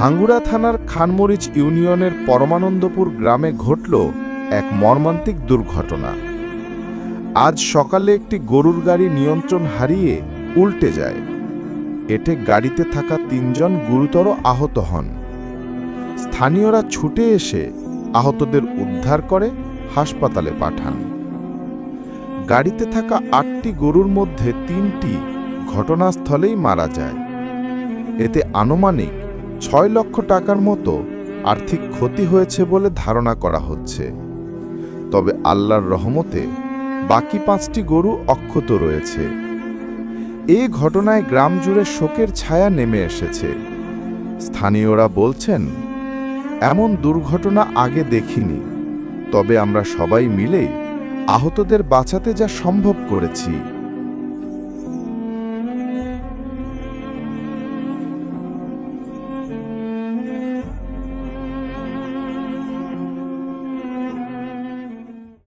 ভাঙ্গুড়া থানার খানমরিচ ইউনিয়নের পরমানন্দপুর গ্রামে ঘটল এক মর্মান্তিক দুর্ঘটনা। আজ সকালে একটি গরুর গাড়ি নিয়ন্ত্রণ হারিয়ে উল্টে যায়। এতে গাড়িতে থাকা ৩ জন গুরুতর আহত হন। স্থানীয়রা ছুটে এসে আহতদের উদ্ধার করে হাসপাতালে পাঠান। গাড়িতে থাকা ৮টি গরুর মধ্যে ৩টি ঘটনাস্থলেই মারা যায়। এতে আনুমানিক ৬ লক্ষ টাকার মতো আর্থিক ক্ষতি হয়েছে বলে ধারণা করা হচ্ছে। তবে আল্লাহর রহমতে বাকি ৫টি গরু অক্ষত রয়েছে। এই ঘটনায় গ্রাম জুড়ে শোকের ছায়া নেমে এসেছে। স্থানীয়রা বলছেন, এমন দুর্ঘটনা আগে দেখিনি, তবে আমরা সবাই মিলে আহতদের বাঁচাতে যা সম্ভব করেছি।